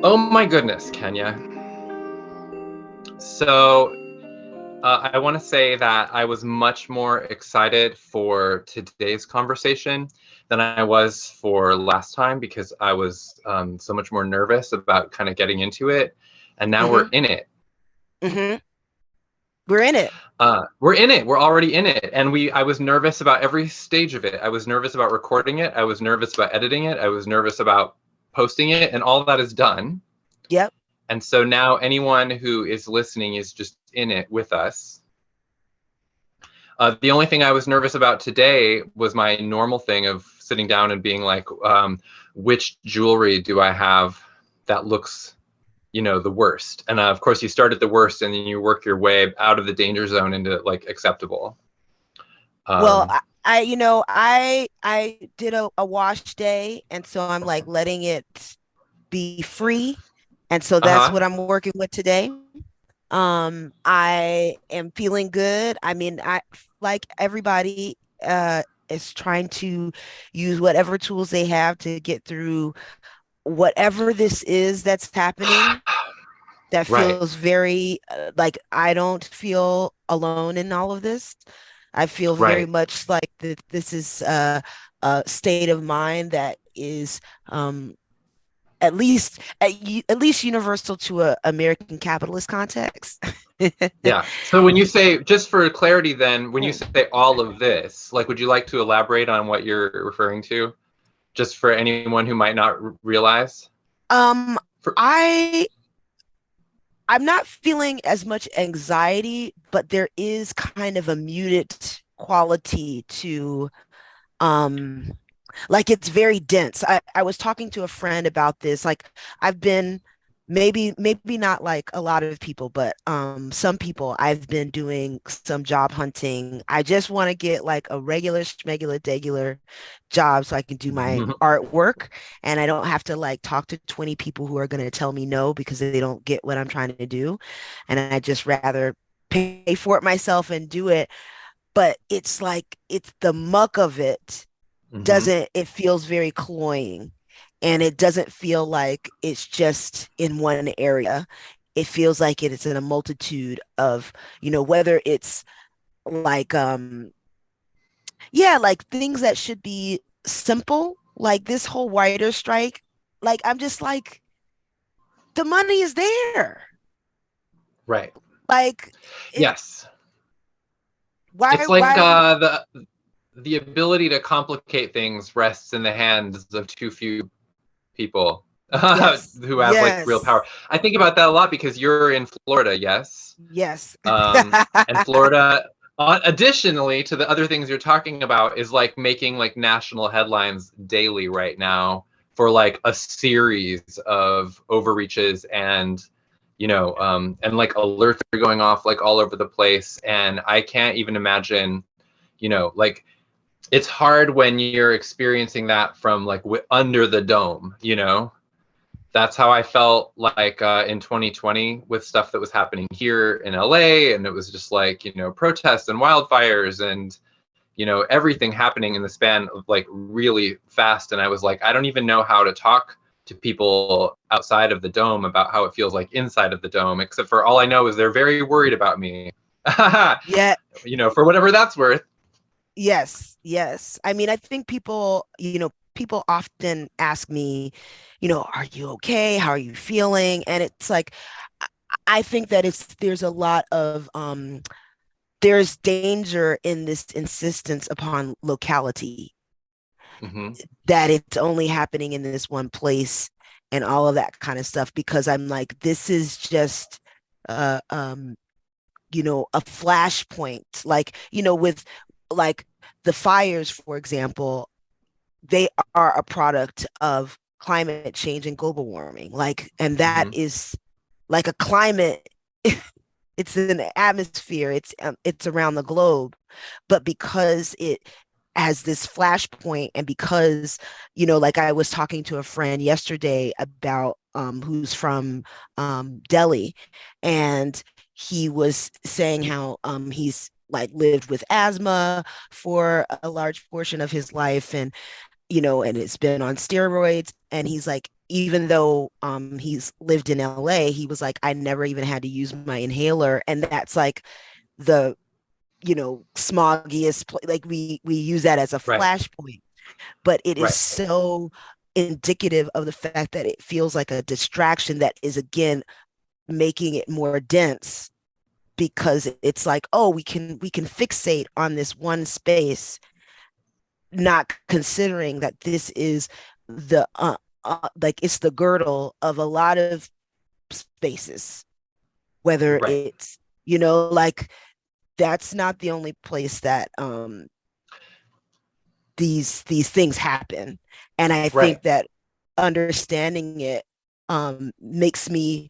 Oh my goodness, Kenya. So I want to say that I was much more excited for today's conversation than I was for last time because I was so much more nervous about kind of getting into it. And now we're Hmm. in it. Hmm. We're in it. We're in it. We're already in it. And I was nervous about every stage of it. I was nervous about recording it. I was nervous about editing it. I was nervous about posting it. And all that is done. Yep. And so now anyone who is listening is just in it with us. The only thing I was nervous about today was my normal thing of sitting down and being like, which jewelry do I have that looks, the worst? And of course, you start at the worst and then you work your way out of the danger zone into like acceptable. Well, Um, I did a wash day, and so I'm like letting it be free, and so uh that's huh. what I'm working with today. I am feeling good. I mean, I like everybody is trying to use whatever tools they have to get through whatever this is that's happening. That Right. feels very like I don't feel alone in all of this. I feel very Right. much like this is a state of mind that is at least universal to a American capitalist context. Yeah. So when you say, just for clarity, then, when you Mm. say all of this, like, would you like to elaborate on what you're referring to, just for anyone who might not realize? Um, For, I I'm not feeling as much anxiety, but there is kind of a muted quality to um like it's very dense. I was talking to a friend about this. Like I've been maybe not like a lot of people, but some people I've been doing some job hunting. I just want to get like a regular schmegular degular job so I can do my artwork and I don't have to like talk to 20 people who are going to tell me no because they don't get what I'm trying to do. And I just rather pay for it myself and do it. But it's like it's the muck of it Mhm. doesn't it feels very cloying, and it doesn't feel like it's just in one area. It feels like it is in a multitude of, whether it's like yeah, like things that should be simple, like this whole writer strike. Like I'm just like the money is there. Right. Like it Yes. why It's like are we the ability to complicate things rests in the hands of too few people yes, who have like real yes, power. I think about that a lot because you're in Florida, yes. yes. And Florida, additionally to the other things you're talking about, is like making like national headlines daily right now for like a series of overreaches and like alerts are going off like all over the place. And I can't even imagine, like, it's hard when you're experiencing that from like under the dome. That's how I felt like in 2020 with stuff that was happening here in LA. And it was just like, protests and wildfires and, everything happening in the span of like really fast. And I was like, I don't even know how to talk to people outside of the dome about how it feels like inside of the dome, except for all I know is they're very worried about me, Yeah. for whatever that's worth. Yes, yes. I mean, I think people often ask me, are you okay? How are you feeling? And it's like, I I think that there's a lot of there's danger in this insistence upon locality, Hmm. that it's only happening in this one place and all of that kind of stuff, because I'm like, this is just uh um a flashpoint, like, with like the fires, for example, they are a product of climate change and global warming. Like, and that Hmm. is like a climate, it's an atmosphere, it's around the globe. But because it has this flashpoint, and because, like I was talking to a friend yesterday about who's from Delhi, and he was saying how he's like lived with asthma for a large portion of his life, and and it's been on steroids. And he's like, even though he's lived in LA, he was like, I never even had to use my inhaler. And that's like the, smoggiest like we use that as a Right. flashpoint, but it is Right. so indicative of the fact that it feels like a distraction that is again making it more dense, because it's like, oh, we can fixate on this one space, not considering that this is the like it's the girdle of a lot of spaces, whether Right. it's, like that's not the only place that these things happen. And I Right. think that understanding it makes me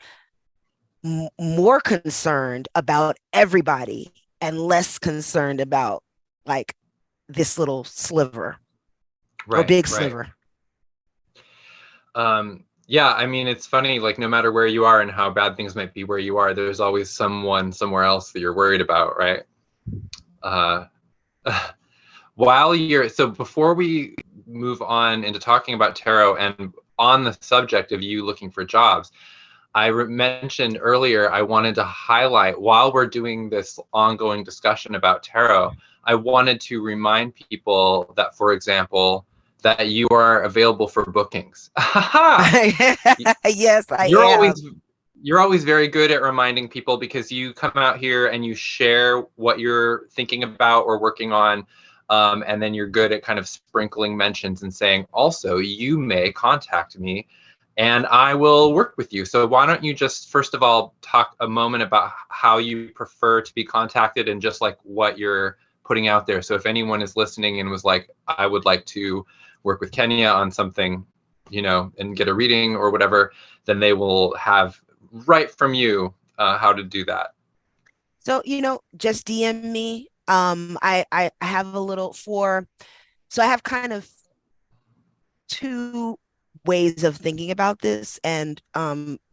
more concerned about everybody and less concerned about like this little sliver or Right. big Right. sliver. Yeah, I mean, it's funny, like no matter where you are and how bad things might be where you are, there's always someone somewhere else that you're worried about, right? Uh, while you're so before we move on into talking about tarot and on the subject of you looking for jobs, mentioned earlier I wanted to highlight while we're doing this ongoing discussion about tarot, I wanted to remind people that, for example, that you are available for bookings. Yes, I you're am. always you're always very good at reminding people because you come out here and you share what you're thinking about or working on, and then you're good at kind of sprinkling mentions and saying, also, you may contact me and I will work with you. So why don't you just first of all talk a moment about how you prefer to be contacted and just like what you're putting out there. So if anyone is listening and was like, I would like to work with Kenya on something, and get a reading or whatever, then they will have right from you how to do that. So, just DM me. I have a little for so I have kind of two ways of thinking about this. And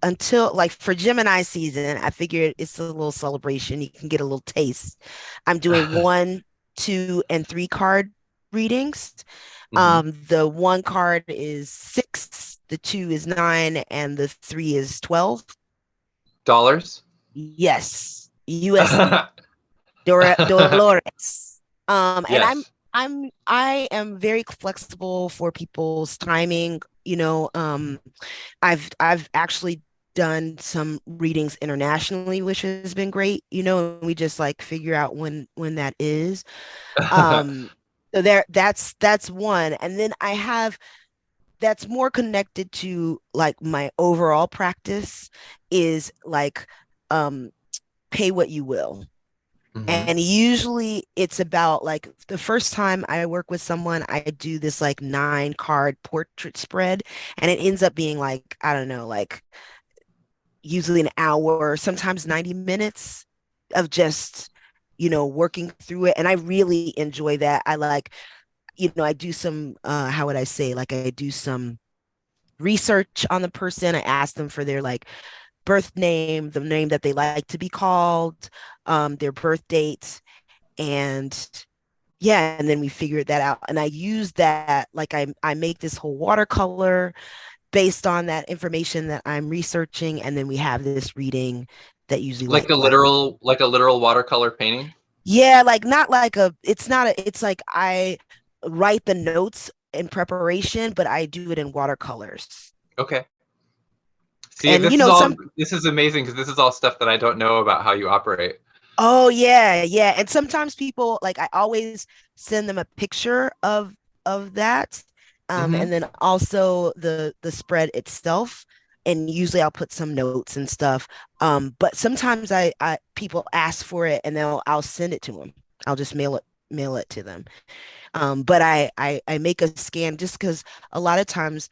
until like for Gemini season, I figured it's a little celebration. You can get a little taste. I'm doing 1, 2, and 3 card readings. Hmm. The 1 card is 6, the 2 is 9, and the 3 is 12. Dollars. Yes, USD. Dolores. And Yes. I am very flexible for people's timing. I've actually done some readings internationally, which has been great. And we just like figure out when that is. Um, so that's one, and then I have that's more connected to like my overall practice is like um pay what you will. Hmm. And usually it's about like the first time I work with someone, I do this like 9 card portrait spread, and it ends up being like, I don't know, like usually an hour, sometimes 90 minutes of just, working through it. And I really enjoy that. I like, I do some, how would I say, like I do some research on the person. I ask them for their like birth name, the name that they like to be called, their birth date, and yeah, and then we figured that out. And I use that, like I make this whole watercolor based on that information that I'm researching, and then we have this reading that usually Like a literal watercolor painting. yeah, like not like a it's not a it's like I write the notes in preparation, but I do it in watercolors. Okay. See, And some this is amazing because this is all stuff that I don't know about how you operate. oh yeah, yeah. And sometimes people like I always send them a picture of that. Hmm. And then also the spread itself. And usually I'll put some notes and stuff. But sometimes I people ask for it and I'll send it to them. I'll just mail it to them. But I make a scan just because a lot of times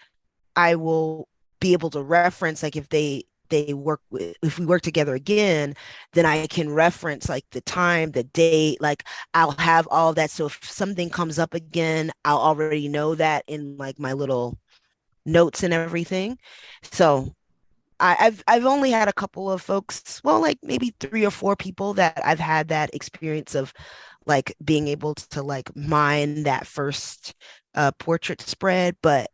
I will be able to reference like if they work with if we work together again, then I can reference like the time, the date, like I'll have all that. So if something comes up again, I'll already know that in like my little notes and everything. So I've only had a couple of folks, well, like maybe 3 or 4 people that I've had that experience of like being able to like mine that first portrait spread, but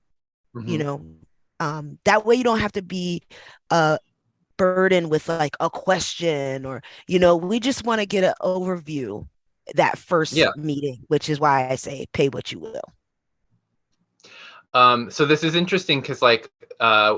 you Hmm. know, that way you don't have to be uh burdened with like a question, or we just want to get an overview that first Yeah. meeting, which is why I say pay what you will. So this is interesting because like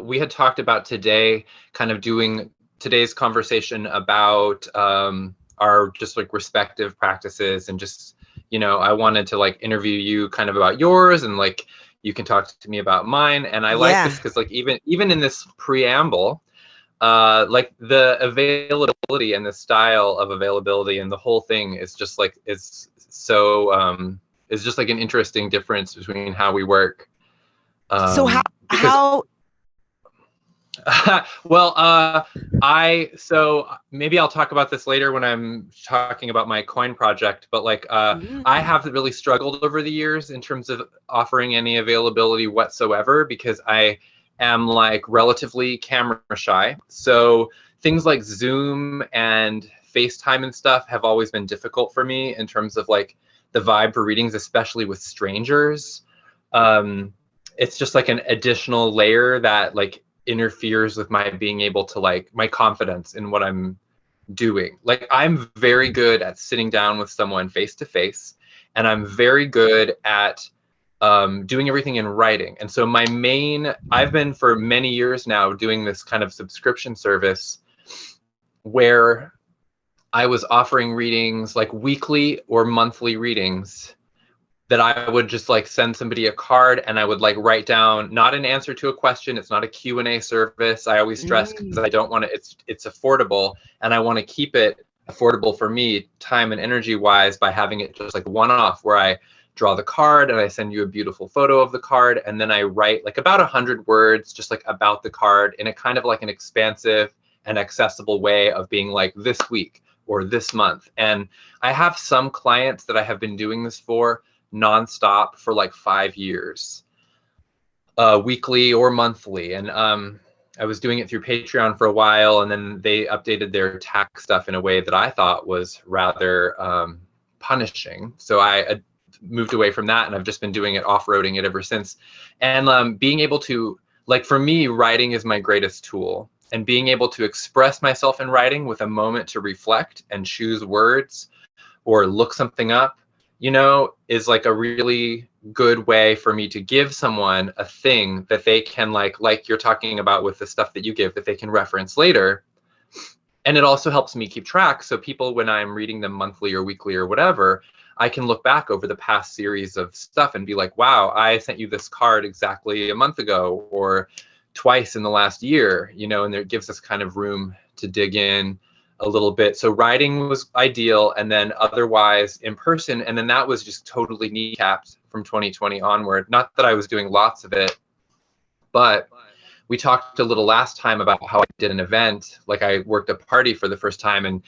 we had talked about today, kind of doing today's conversation about our just like respective practices and just, I wanted to like interview you kind of about yours and like you can talk to me about mine. And I like Yeah. this because like even in this preamble, like the availability and the style of availability and the whole thing is just like is just like an interesting difference between how we work. So Because how well, so maybe I'll talk about this later when I'm talking about my coin project, but like I mm, have really struggled over the years in terms of offering any availability whatsoever because I am like relatively camera shy. So things like Zoom and FaceTime and stuff have always been difficult for me in terms of like the vibe for readings, especially with strangers. Um, it's just like an additional layer that like interferes with my being able to like my confidence in what I'm doing. Like I'm very good at sitting down with someone face to face, and I'm very good at doing everything in writing. And so I've been for many years now doing this kind of subscription service where I was offering readings like weekly or monthly readings that I would just like send somebody a card and I would like write down not an answer to a question. It's not a Q&A service. I always stress because mm. I don't want to, it's affordable and I want to keep it affordable for me time and energy wise by having it just like one off where I draw the card and I send you a beautiful photo of the card and then I write like about 100 words just like about the card in a kind of like an expansive and accessible way of being like this week or this month. And I have some clients that I have been doing this for nonstop for like 5 years, weekly or monthly. And I was doing it through Patreon for a while, and then they updated their tax stuff in a way that I thought was rather punishing. So I moved away from that, and I've just been doing it, off-roading it ever since. And being able to, like, for me, writing is my greatest tool. And being able to express myself in writing with a moment to reflect and choose words or look something up, is like a really good way for me to give someone a thing that they can like you're talking about with the stuff that you give that they can reference later. And it also helps me keep track. So people, when I'm reading them monthly or weekly or whatever, I can look back over the past series of stuff and be like, wow, I sent you this card exactly a month ago or twice in the last year, and it gives us kind of room to dig in a little bit. So writing was ideal, and then otherwise in person. And then that was just totally kneecapped from 2020 onward. Not that I was doing lots of it, but we talked a little last time about how I did an event, like I worked a party for the first time and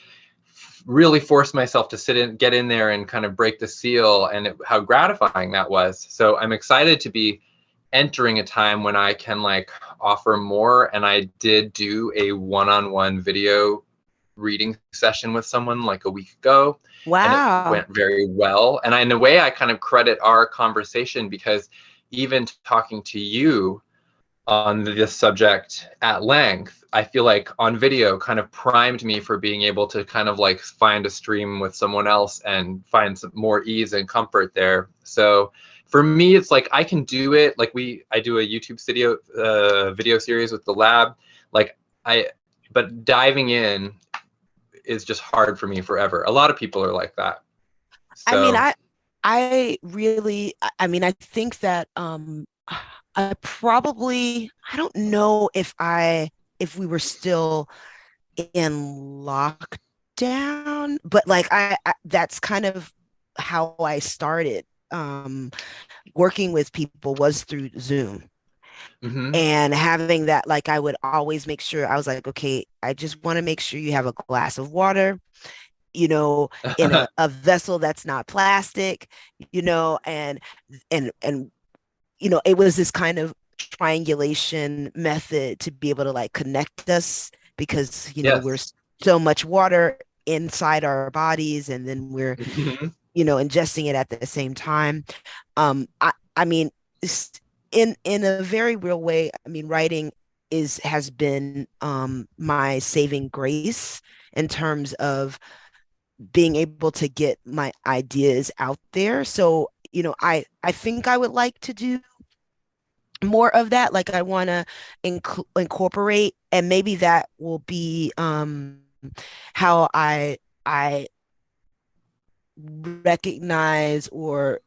really forced myself to get in there and kind of break the seal, and how gratifying that was. So I'm excited to be entering a time when I can like offer more. And I did do a one-on-one video reading session with someone like a week ago, and it Wow. went very well. And in a way, I kind of credit our conversation because even talking to you on this subject at length, I feel like on video kind of primed me for being able to kind of like find a stream with someone else and find some more ease and comfort there. So for me, it's like I can do it. Like I do a YouTube video series with the lab. Like I, but diving in is just hard for me forever. A lot of people are like that. I mean, So, I think that I don't know if we were still in lockdown, but like that's kind of how I started working with people was through Zoom. hmm. And having that, like, I would always make sure I was like, okay, I just want to make sure you have a glass of water, you know, in a vessel that's not plastic, and it was this kind of triangulation method to be able to like connect us because, we're Yes. so much water inside our bodies and then we're, Mhm. ingesting it at the same time. I mean, in a very real way, I mean, writing is has been my saving grace in terms of being able to get my ideas out there. So, I think I would like to do more of that. Like I want to incorporate, and maybe that will be how I recognize or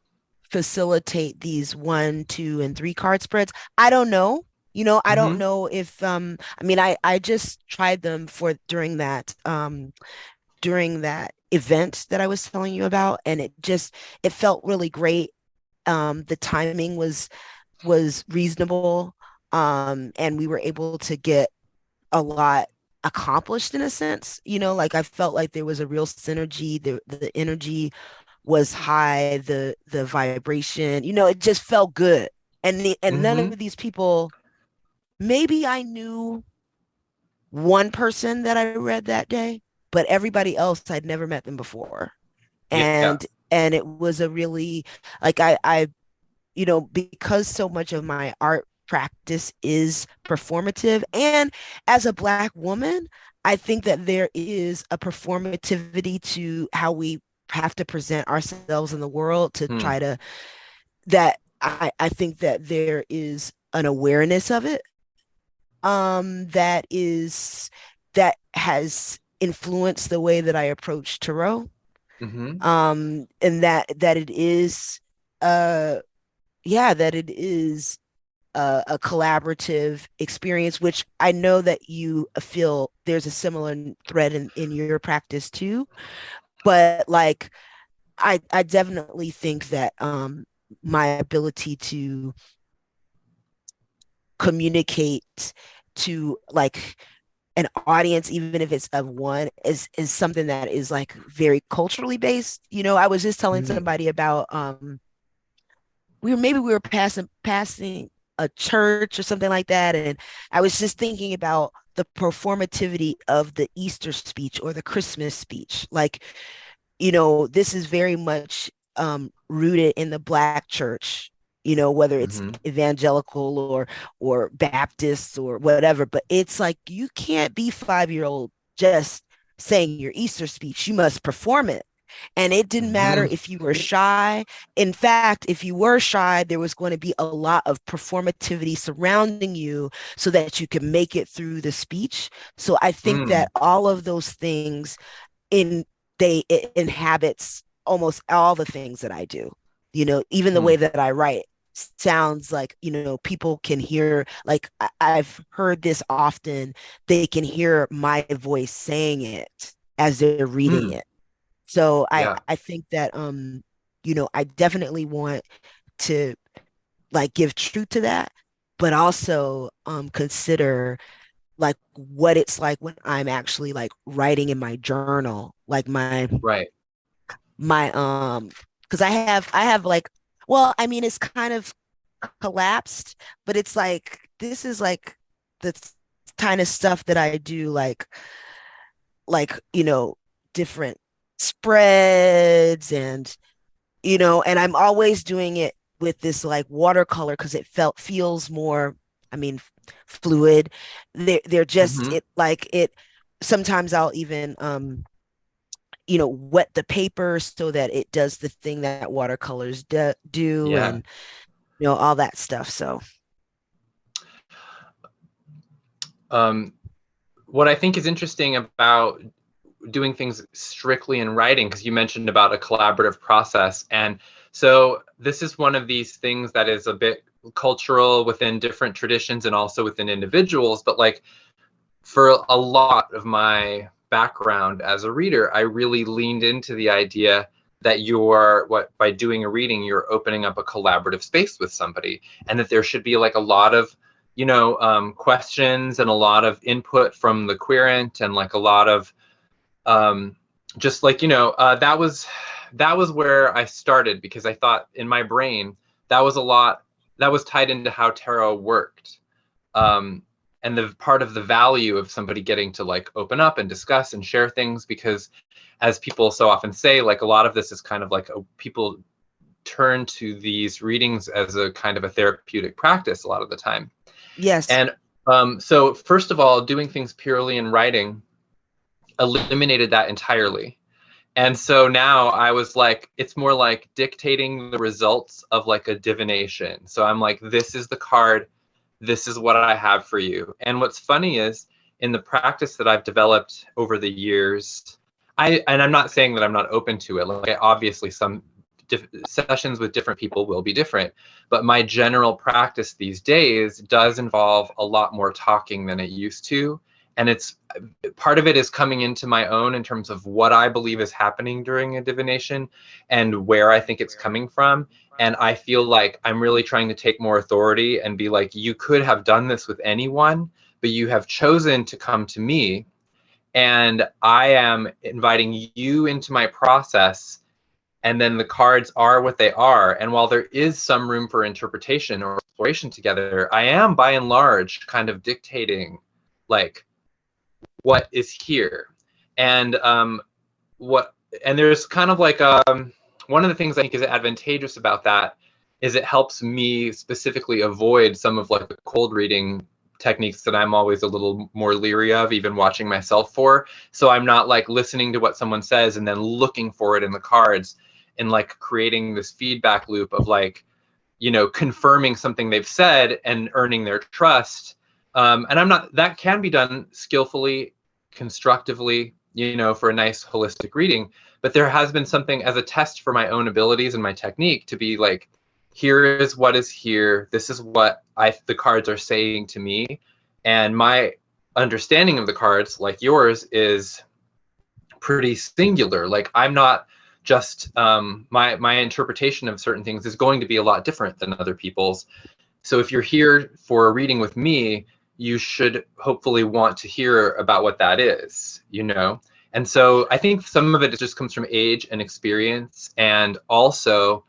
facilitate these 1, 2, and 3 card spreads. I don't know. I don't Mm-hmm. know if I mean I just tried them for during that event that I was telling you about, and it felt really great. The timing was reasonable, and we were able to get a lot accomplished in a sense. Like I felt like there was a real synergy. The energy was high, the vibration, it just felt good. And none Mm-hmm. of these people, maybe I knew one person that I read that day, but everybody else I'd never met them before. Yeah. And it was a really like because so much of my art practice is performative. And as a Black woman, I think that there is a performativity to how we have to present ourselves in the world to Hmm. try to, that I think that there is an awareness of it that has influenced the way that I approach tarot. Mm-hmm. And that it is uh yeah, that it is a collaborative experience, which I know that you feel there's a similar thread in your practice too. But like, I definitely think that my ability to communicate to like an audience, even if it's of one, is something that is like very culturally based. I was just telling Mm-hmm. somebody about we were passing a church or something like that, and I was just thinking about the performativity of the Easter speech or the Christmas speech. Like, this is very much rooted in the Black church, whether it's Mm-hmm. evangelical or Baptist or whatever. But it's like you can't be 5 year old just saying your Easter speech. You must perform it. And it didn't matter Mm-hmm. if you were shy. In fact, if you were shy, there was going to be a lot of performativity surrounding you so that you could make it through the speech. So I think Mm. that all of those things in it inhabits almost all the things that I do. Even the Hmm. way that I write sounds like, people can hear, like I've heard this often, they can hear my voice saying it as they're reading Hmm. it. So I Yeah. I think that I definitely want to like give truth to that, but also consider like what it's like when I'm actually like writing in my journal, like Right. my because I have like, well, I mean it's kind of collapsed, but it's like this is like the kind of stuff that I do, like different spreads, and I'm always doing it with this like watercolor because it feels more, I mean, fluid. They're just Mm-hmm. it like it. Sometimes I'll even wet the paper so that it does the thing that watercolors do, Yeah. and all that stuff. So Um, what I think is interesting about doing things strictly in writing, because you mentioned about a collaborative process, and so this is one of these things that is a bit cultural within different traditions and also within individuals. But like for a lot of my background as a reader, I really leaned into the idea that you're what by doing a reading, you're opening up a collaborative space with somebody, and that there should be like a lot of questions and a lot of input from the querent, and like a lot of um, just like that was where I started, because I thought in my brain that was a lot that was tied into how tarot worked, um, and the part of the value of somebody getting to like open up and discuss and share things, because as people so often say, like a lot of this is kind of like people turn to these readings as a kind of a therapeutic practice a lot of the time. Yes. And so first of all, doing things purely in writing eliminated that entirely. And so now I was like, it's more like dictating the results of like a divination. So I'm like, this is the card, this is what I have for you. And what's funny is in the practice that I've developed over the years, and I'm not saying that I'm not open to it. Like obviously some sessions with different people will be different, but my general practice these days does involve a lot more talking than it used to. And it's part of it is coming into my own in terms of what I believe is happening during a divination and where I think it's coming from. And I feel like I'm really trying to take more authority and be like, you could have done this with anyone, but you have chosen to come to me. And I am inviting you into my process. And then the cards are what they are. And while there is some room for interpretation or exploration together, I am by and large kind of dictating like what is here. And what and there's kind of like one of the things I think is advantageous about that is it helps me specifically avoid some of like the cold reading techniques that I'm always a little more leery of, even watching myself for. So I'm not like listening to what someone says and then looking for it in the cards and like creating this feedback loop of like, you know, confirming something they've said and earning their trust. And I'm not, that can be done skillfully, constructively, you know, for a nice holistic reading. But there has been something as a test for my own abilities and my technique to be like, here is what is here. This is what the cards are saying to me. And my understanding of the cards, like yours, is pretty singular. Like I'm not just my interpretation of certain things is going to be a lot different than other people's. So if you're here for a reading with me, you should hopefully want to hear about what that is, you know? And so I think some of it just comes from age and experience, and also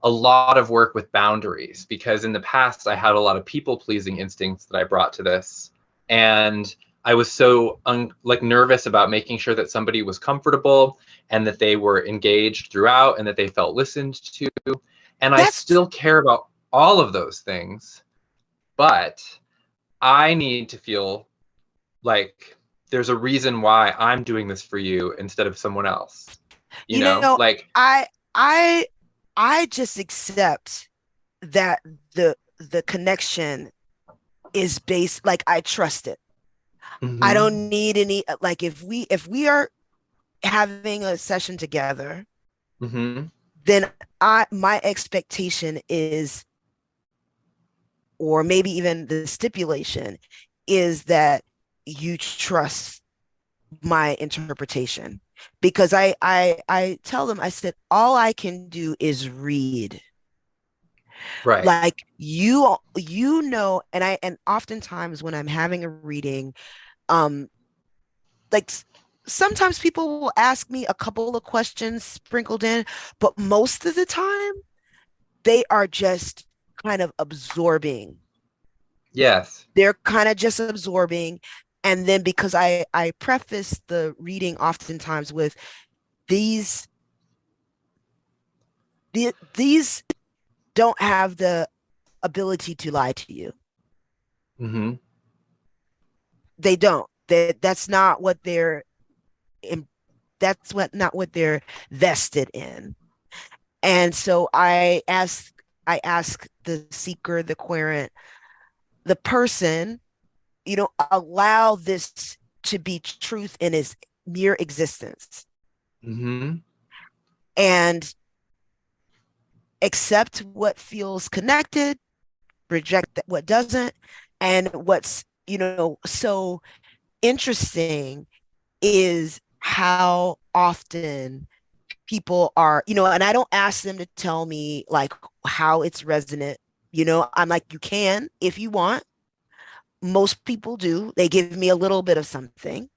a lot of work with boundaries, because in the past I had a lot of people pleasing instincts that I brought to this. And I was so like nervous about making sure that somebody was comfortable and that they were engaged throughout and that they felt listened to. And I That's still care about all of those things, but I need to feel like there's a reason why I'm doing this for you instead of someone else. You you know, know, like, I I I just accept that the connection is based, like I trust it. I mm-hmm, don't need any, like if we are having a session together, mm-hmm, then I my expectation is, or maybe even the stipulation is that you trust my interpretation, because I tell them, I said, all I can do is read. right, Like you know, and oftentimes when I'm having a reading, um like sometimes people will ask me a couple of questions sprinkled in, but most of the time they are just kind of absorbing. yes, They're kind of just absorbing. And then because I preface the reading oftentimes with these these don't have the ability to lie to you. mm-hmm, They don't. That's not what they're in, that's what not what they're vested in. And so I ask the seeker, the querent, the person, allow this to be truth in its mere existence, mm-hmm, and accept what feels connected, reject what doesn't. And what's, so interesting is how often people are, and I don't ask them to tell me like how it's resonant. I'm like, you can if you want. Most people do. They give me a little bit of something.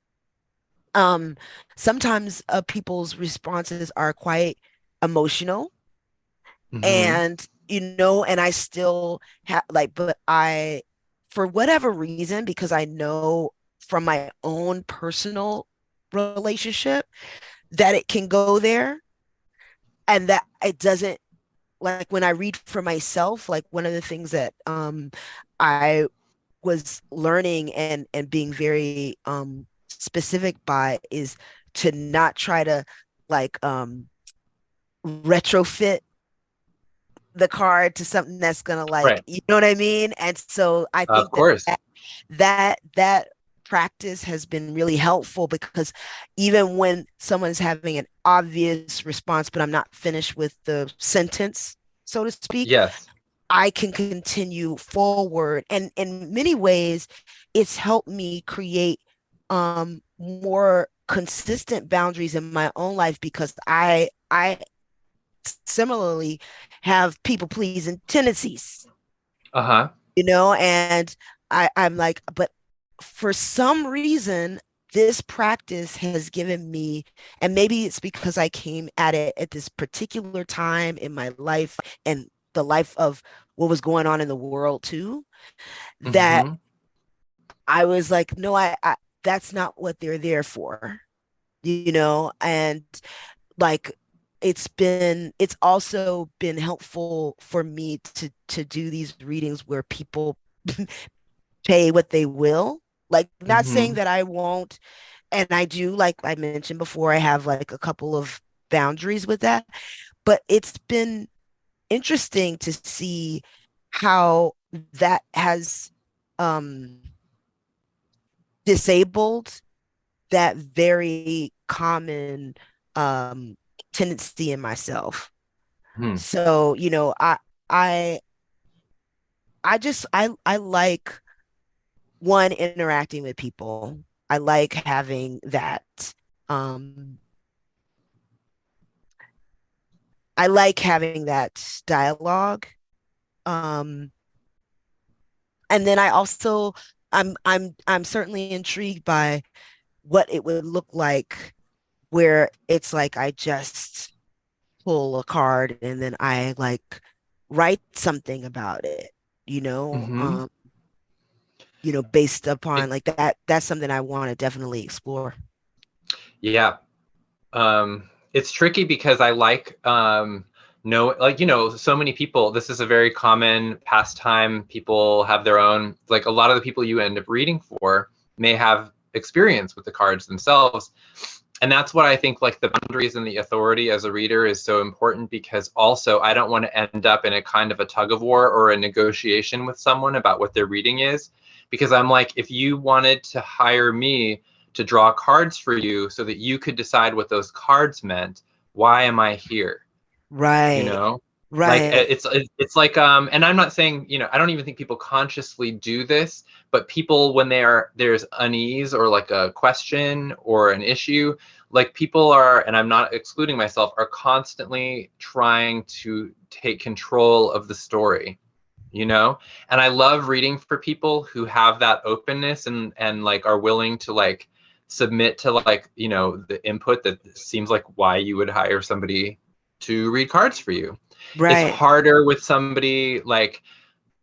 Um, Sometimes people's responses are quite emotional, mm-hmm, and and I still have like, but I, for whatever reason, because I know from my own personal relationship that it can go there, and that it doesn't like when I read for myself, like one of the things that I was learning and being very specific by is to not try to like retrofit the card to something that's gonna like, Right. you know what I mean? And so I Of think that course. that practice has been really helpful because even when someone's having an obvious response, but I'm not finished with the sentence, so to speak, Yes. I can continue forward. And in many ways, it's helped me create more consistent boundaries in my own life because I similarly have people pleasing tendencies, Uh-huh. and I'm like, but for some reason, this practice has given me, and maybe it's because I came at it at this particular time in my life and the life of what was going on in the world too, that Mm-hmm. I was like, no, I that's not what they're there for, and like it's also been helpful for me to do these readings where people pay what they will. Like, not saying Mm-hmm. that I won't, and I do, like I mentioned before, I have like a couple of boundaries with that, but it's been interesting to see how that has um disabled that very common um tendency in myself. Hmm. So, I I like one interacting with people. I like having that um I like having that dialogue. Um and then I also I'm certainly intrigued by what it would look like where it's like I just pull a card and then I like write something about it, you know, Mm-hmm. um, based It, upon like that's something I want to definitely explore. yeah. It's tricky because I like no like so many people, this is a very common pastime. People have their own, like a lot of the people you end up reading for may have experience with the cards themselves. And that's what I think, like the boundaries and the authority as a reader is so important, because also I don't want to end up in a kind of a tug of war or a negotiation with someone about what their reading is, because I'm like, if you wanted to hire me to draw cards for you so that you could decide what those cards meant, why am I here? you Right. know like Right. it's like and I'm not saying, I don't even think people consciously do this, but people, when there's unease or like a question or an issue, like people are, and I'm not excluding myself, are constantly trying to take control of the story, and I love reading for people who have that openness and like are willing to like submit to like the input that seems like why you would hire somebody to read cards for you. It's Right. harder with somebody like,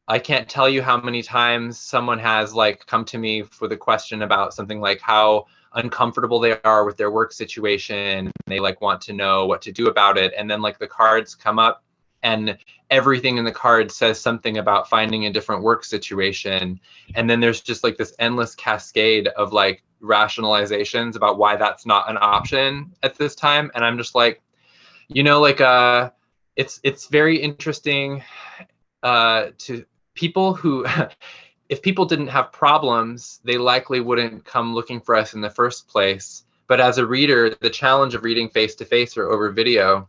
I can't tell you how many times someone has like come to me for the question about something like how uncomfortable they are with their work situation. They like want to know what to do about it. And then like the cards come up and everything in the card says something about finding a different work situation. And then there's just like this endless cascade of like rationalizations about why that's not an option at this time. And I'm just like, like it's very interesting to people who if people didn't have problems, they likely wouldn't come looking for us in the first place. But as a reader, the challenge of reading face to face or over video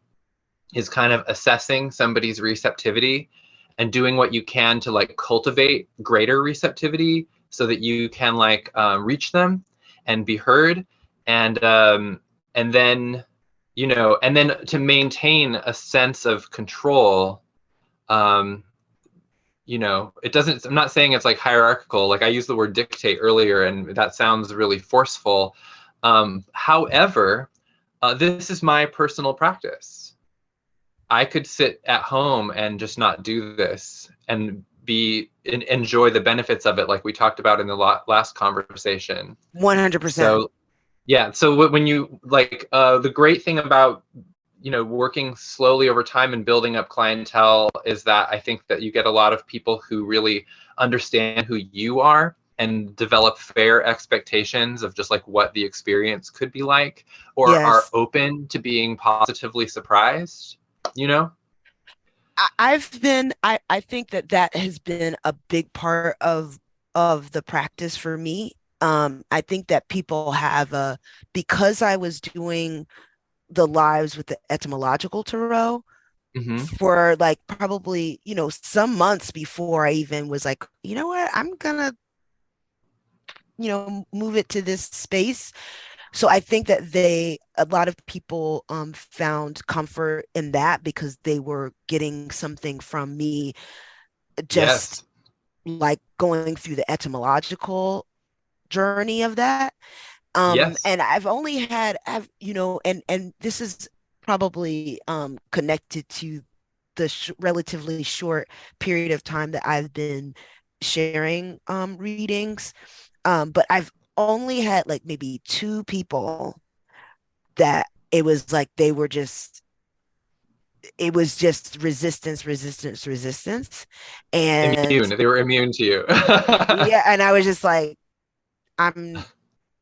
is kind of assessing somebody's receptivity and doing what you can to like cultivate greater receptivity so that you can like reach them and be heard, and then and then to maintain a sense of control. um, it doesn't, I'm not saying it's like hierarchical, like I used the word dictate earlier and that sounds really forceful. However, this is my personal practice. I could sit at home and just not do this and enjoy the benefits of it, like we talked about in the last conversation. 100%. So yeah, so when you like the great thing about working slowly over time and building up clientele is that I think that you get a lot of people who really understand who you are and develop fair expectations of just like what the experience could be like, or are Yes. open to being positively surprised, you know? I think that that has been a big part of the practice for me. I think that people have because I was doing the lives with the etymological tarot Hmm. for like probably, some months before I even was like, you know what, I'm gonna, move it to this space. So I think that a lot of people found comfort in that because they were getting something from me just Yes. like going through the etymological journey of that. Yes. And I've only had have and this is probably connected to the relatively short period of time that I've been sharing readings. But I've only had like maybe two people that it was like it was just resistance, resistance, resistance. And Immune. They were immune to you. yeah, and I was just like, I'm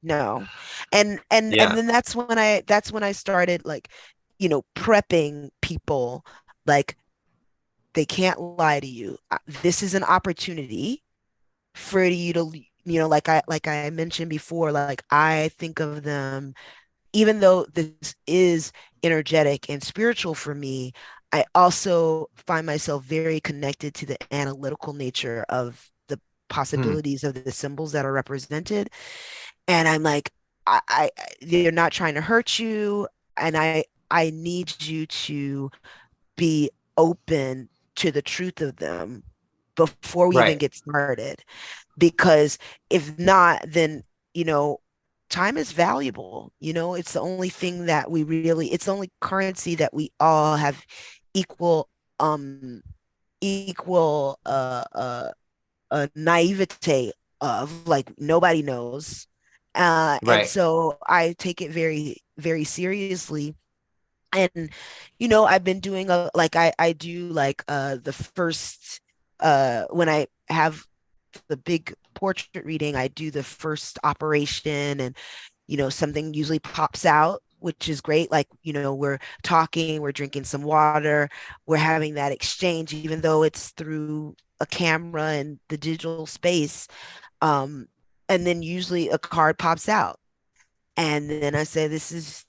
no. And Yeah. then that's when I started like, prepping people like they can't lie to you. This is an opportunity for you to, like I mentioned before, like I think of them, even though this is energetic and spiritual for me, I also find myself very connected to the analytical nature of the Hmm. possibilities of the symbols that are represented. And I'm like, they're not trying to hurt you, and I need you to be open to the truth of them before we even Right. get started. Because if not, then, you know, time is valuable. It's the only thing that it's the only currency that we all have equal, um, equal, naivete of, like nobody knows. And Right. so I take it very, very seriously. And I've been doing like I do like the first when I have the big portrait reading, I do the first operation, and something usually pops out, which is great. Like, we're talking, we're drinking some water, we're having that exchange, even though it's through a camera and the digital space. Um, and then usually a card pops out. And then I say, this is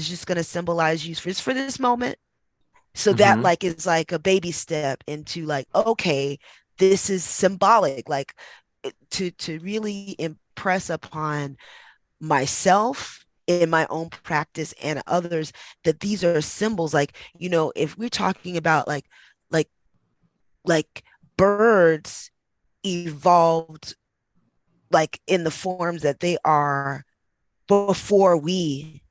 just going to symbolize you for this moment. So that Hmm. like is like a baby step into like, okay, this is symbolic, like to really impress upon myself in my own practice and others that these are symbols. Like, if we're talking about like like birds evolved like in the forms that they are before we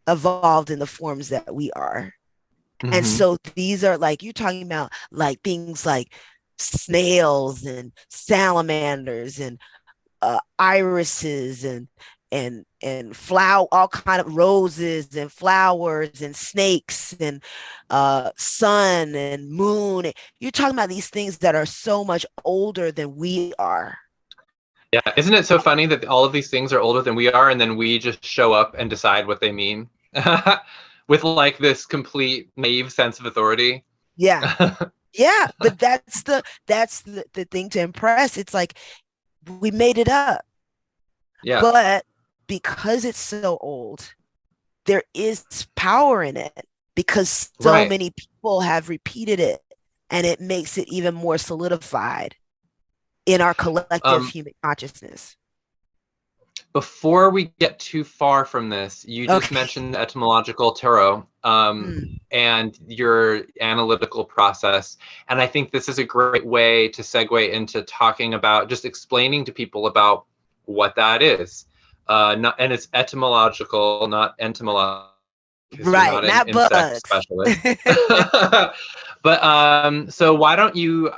evolved in the forms that we are. And Hmm. so these are like, you're talking about like things like snails and salamanders and irises and flower, all kind of roses and flowers and snakes and sun and moon. You're talking about these things that are so much older than we are. Yeah. Isn't it so funny that all of these things are older than we are, and then we just show up and decide what they mean with like this complete naive sense of authority? Yeah. Yeah, but that's the thing to impress. It's like we made it up. Yeah. But because it's so old, there is power in it because so Right. many people have repeated it, and it makes it even more solidified in our collective Um, human consciousness. Before we get too far from this, you just Okay. mentioned etymological tarot, Mm, and your analytical process. And I think this is a great way to segue into talking about just explaining to people about what that is. And it's etymological, not entomological, because you're right, not an not insect bugs. specialist. But so why don't you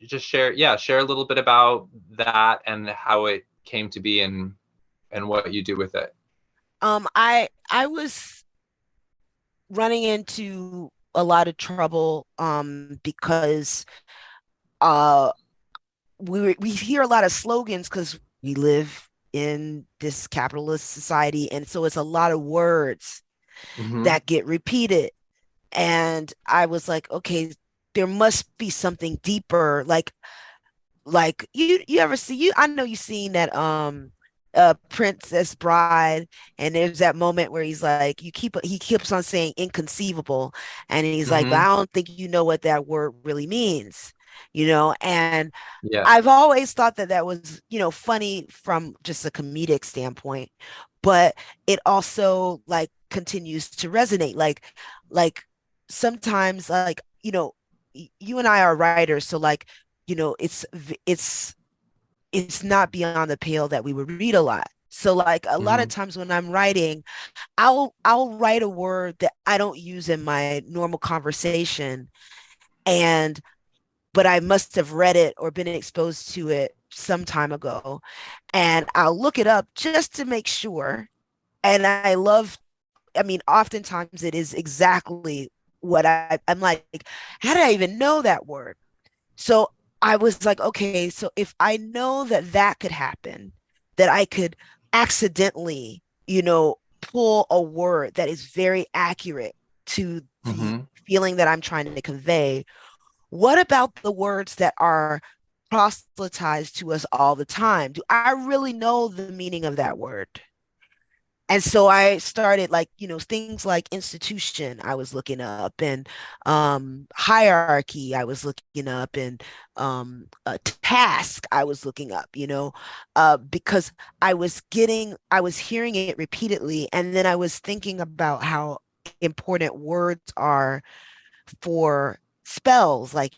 just share a little bit about that and how it came to be and what you do with it. I was running into a lot of trouble because uh we hear a lot of slogans because we live in this capitalist society, and so it's a lot of words Mm-hmm. that get repeated. And I was like, okay, there must be something deeper. Like you ever see you I know you've seen that Princess Bride, and there's that moment where he's like, he keeps on saying inconceivable, and he's like, Mm-hmm. I don't think you know what that word really means, and Yeah. I've always thought that that was, funny from just a comedic standpoint, but it also like continues to resonate. Like sometimes, like, you and I are writers, so like, it's it's not beyond the pale that we would read a lot. So like a lot of Mm-hmm. times when I'm writing, I'll write a word that I don't use in my normal conversation, and but I must have read it or been exposed to it some time ago. And I'll look it up just to make sure. And I mean, oftentimes it is exactly what I'm like, how did I even know that word? So I was like, okay, so if I know that that could happen, that I could accidentally, pull a word that is very accurate to the Mm-hmm. feeling that I'm trying to convey, what about the words that are proselytized to us all the time? Do I really know the meaning of that word? And so I started, like, things like institution I was looking up, and hierarchy I was looking up, and a task I was looking up, because I was hearing it repeatedly, and then I was thinking about how important words are for spells, like,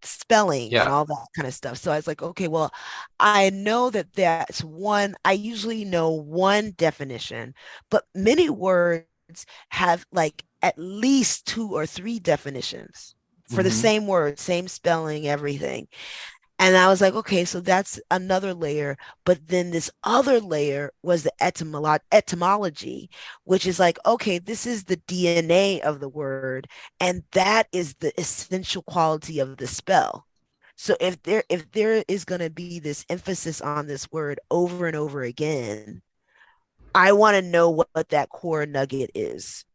spelling and Yeah. all that kind of stuff. So I was like, okay, well, I know that that's one, I usually know one definition, but many words have like at least two or three definitions for the Mm-hmm. same word, same spelling, everything. And I was like, okay, so that's another layer. But then this other layer was the etymology, which is like, okay, this is the DNA of the word, and that is the essential quality of the spell. So if there is going to be this emphasis on this word over and over again, I want to know what that core nugget is.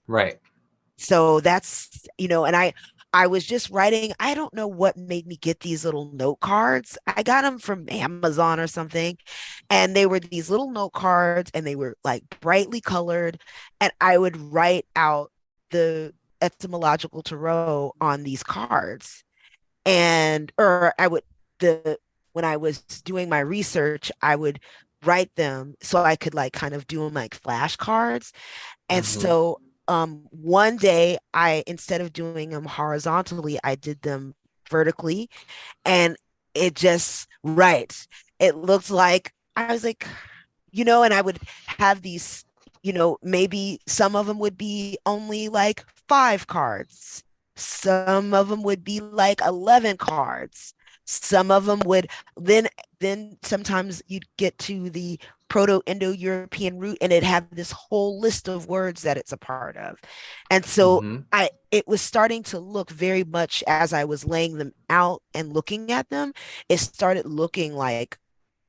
Right. So that's, and I was just writing, I don't know what made me get these little note cards. I got them from Amazon or something, and they were these little note cards, and they were like brightly colored, and I would write out the etymological tarot on these cards. And or I would the when I was doing my research, I would write them so I could like kind of do them like flashcards. And Mm-hmm. so one day I, instead of doing them horizontally, I did them vertically, and it just right. It looked like I was like, and I would have these, maybe some of them would be only like 5 cards. Some of them would be like 11 cards. Some of them would then then sometimes you'd get to the Proto-Indo-European root, and it had this whole list of words that it's a part of. And so Mm-hmm. it was starting to look very much, as I was laying them out and looking at them, it started looking like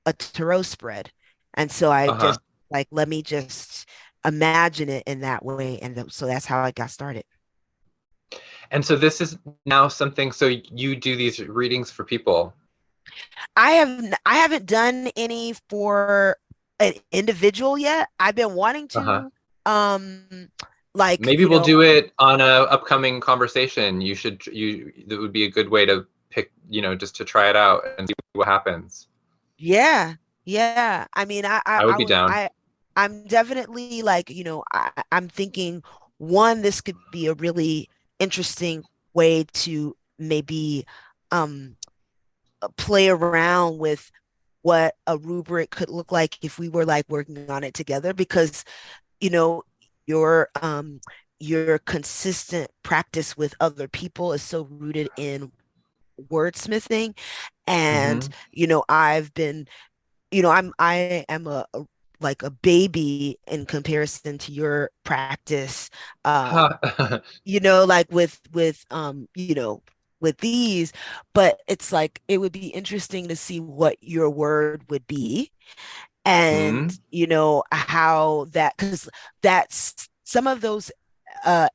a tarot spread. And so I Uh-huh. just like, let me just imagine it in that way. And so that's how I got started. And so this is now something, so you do these readings for people. I haven't done any for an individual yet. I've been wanting Uh-huh. to, um, like, Maybe we'll do it on a upcoming conversation. That would be a good way to pick, just to try it out and see what happens. yeah, yeah. I mean, I would be down. I'm definitely like, I'm thinking, one, this could be a really interesting way to maybe um play around with what a rubric could look like if we were like working on it together, because, you know, your your consistent practice with other people is so rooted in wordsmithing. And Mm-hmm. I've been, I am a like a baby in comparison to your practice. Huh. Like with these, but it's like it would be interesting to see what your word would be, and Hmm. how that, because that's some of those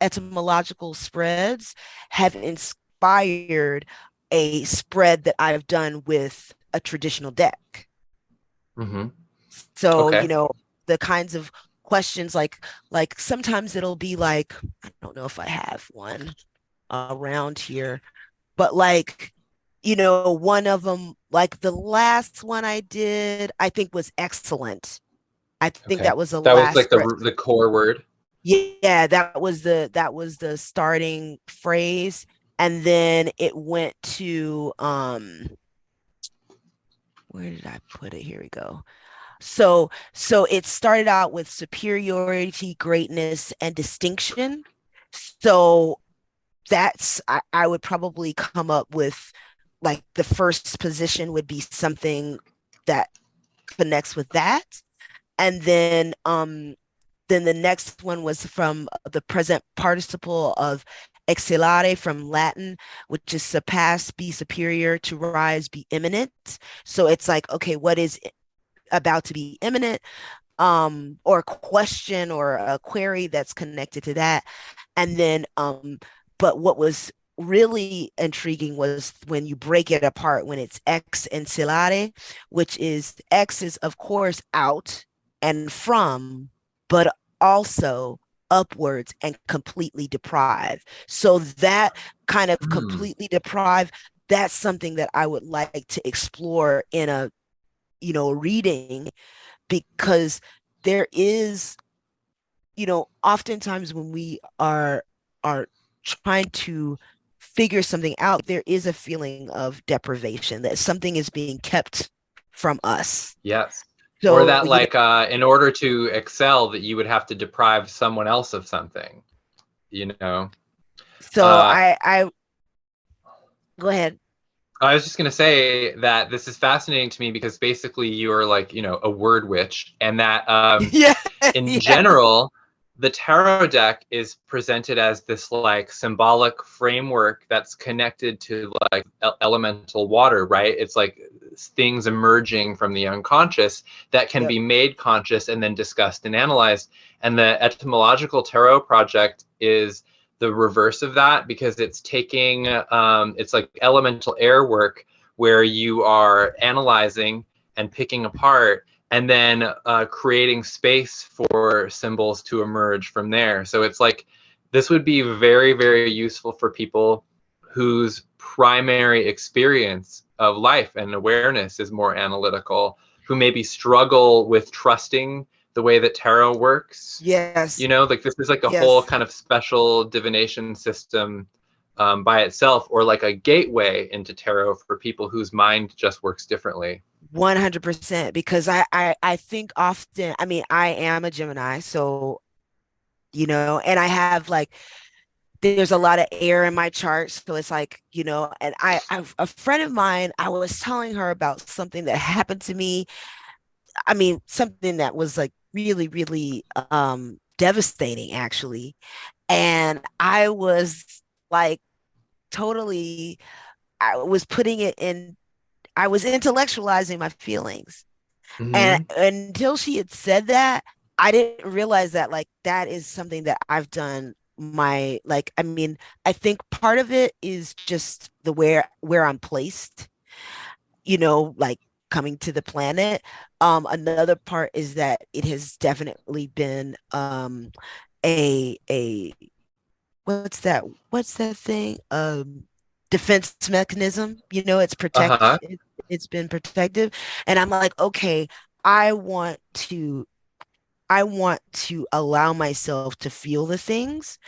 etymological spreads have inspired a spread that I've done with a traditional deck. Hmm. So, Okay. the kinds of questions, like sometimes it'll be like, I don't know if I have one around here, but like, one of them, like the last one I did, I think was excellent. I think Okay. that was the That was last like spread. the core word. Yeah, that was the starting phrase. And then it went to where did I put it? Here we go. So it started out with superiority, greatness, and distinction. So I would probably come up with, like, the first position would be something that connects with that. And then the next one was from the present participle of excellere from Latin, which is surpass, be superior, to rise, be eminent. So it's like, okay, what is about to be imminent, or a question or a query that's connected to that. And then but what was really intriguing was when you break it apart, when it's ex ancillare, which is ex is of course out and from, but also upwards and completely deprive. So that kind of Hmm. completely deprive, that's something that I would like to explore in a reading, because there is, oftentimes when we are trying to figure something out, there is a feeling of deprivation, that something is being kept from us. Yes. Or So, that like in order to excel that you would have to deprive someone else of something, you know. so Uh I go ahead. I was just going to say that this is fascinating to me because basically you are like, a word witch, and that Yeah, in yes, general, the tarot deck is presented as this like symbolic framework that's connected to like elemental water, right? It's like things emerging from the unconscious that can yep, be made conscious and then discussed and analyzed. And the etymological tarot project is the reverse of that because it's taking it's like elemental air work where you are analyzing and picking apart and then creating space for symbols to emerge from there. So it's like this would be very, very useful for people whose primary experience of life and awareness is more analytical, who maybe struggle with trusting the way that tarot works. yes, Like this is like a whole yes. kind of special divination system by itself, or like a gateway into tarot for people whose mind just works differently. 100%, because I think often, I mean, I am a Gemini, so and I have, like, there's a lot of air in my chart, so it's like, and a friend of mine, I was telling her about something that happened to me. I mean, something that was like really, really devastating, actually. And I was like, totally, I was putting it in, I was intellectualizing my feelings. And Hmm. until she had said that, I didn't realize that, like, that is something that I've done. I mean, I think part of it is just the where I'm placed, like, coming to the planet. Another part is that it has definitely been a what's that thing? Defense mechanism. Uh-huh. It's been protective. And I'm like, okay, I want to I want to allow myself to feel the things,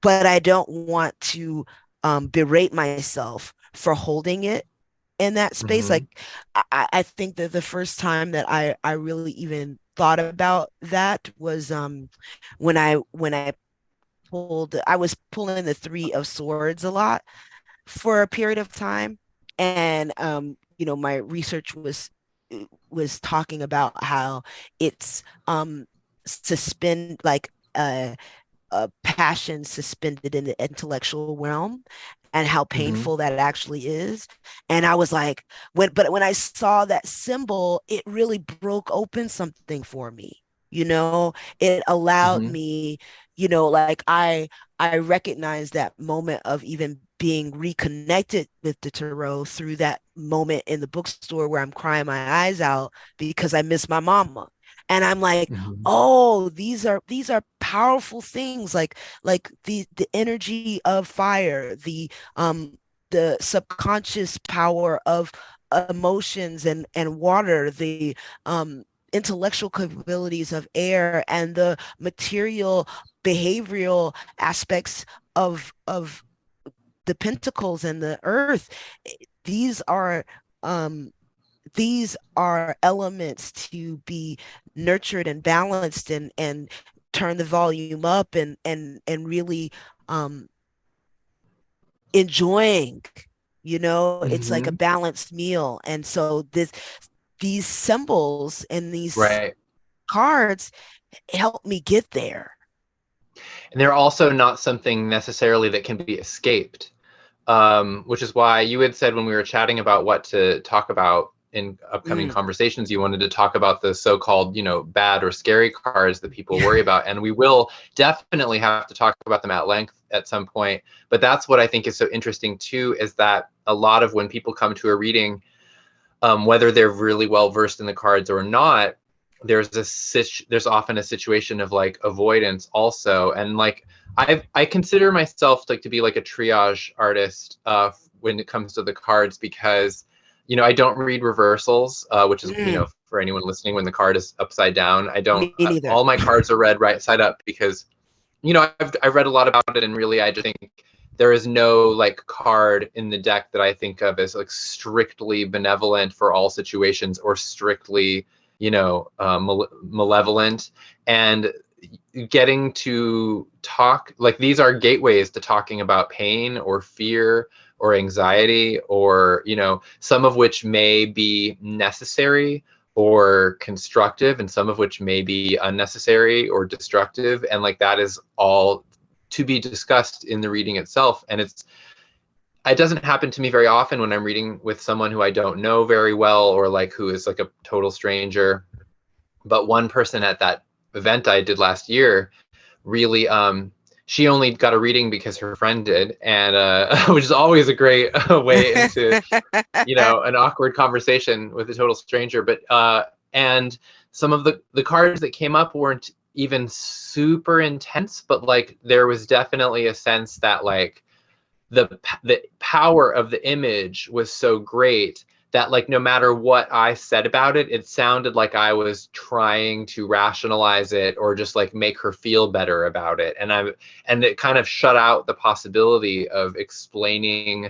but I don't want to berate myself for holding it in that space. Hmm. Like, I think that the first time that I really even thought about that was when I I was pulling the Three of Swords a lot for a period of time. And my research was was talking about how it's suspend like a passion suspended in the intellectual realm and how Hmm. painful that actually is. And I was like, when I saw that symbol, it really broke open something for me. It allowed Hmm. me, like I recognized that moment of even being reconnected with the tarot through that moment in the bookstore where I'm crying my eyes out because I miss my mama. And I'm like, Hmm. oh, these are powerful things, like the energy of fire, the subconscious power of emotions and water, the intellectual capabilities of air, and the material behavioral aspects of the pentacles and the earth. These are um these are elements to be nurtured and balanced and turn the volume up and really um enjoying. It's like a Hmm. balanced meal. And so these symbols and these Right. cards help me get there. And they're also not something necessarily that can be escaped, which is why you had said when we were chatting about what to talk about in upcoming Mm. conversations, you wanted to talk about the so-called, bad or scary cards that people worry about. And we will definitely have to talk about them at length at some point. But that's what I think is so interesting too, is that a lot of when people come to a reading, whether they're really well versed in the cards or not, there's often a situation of like avoidance also, and like I consider myself like to be like a triage artist when it comes to the cards, because I don't read reversals, which is Mm. for anyone listening, when the card is upside down, I don't. Me neither. All my cards are read right side up because I've read a lot about it, and really I just think there is no like card in the deck that I think of as like strictly benevolent for all situations or strictly, malevolent. And getting to talk, like, these are gateways to talking about pain or fear or anxiety, or some of which may be necessary or constructive, and some of which may be unnecessary or destructive, and like that is all to be discussed in the reading itself. And it doesn't happen to me very often when I'm reading with someone who I don't know very well, or like who is like a total stranger. But one person at that event I did last year really, she only got a reading because her friend did, and which is always a great way into an awkward conversation with a total stranger. But and some of the cards that came up weren't even super intense, but like there was definitely a sense that like the power of the image was so great that like no matter what I said about it, it sounded like I was trying to rationalize it or just like make her feel better about it. And it kind of shut out the possibility of explaining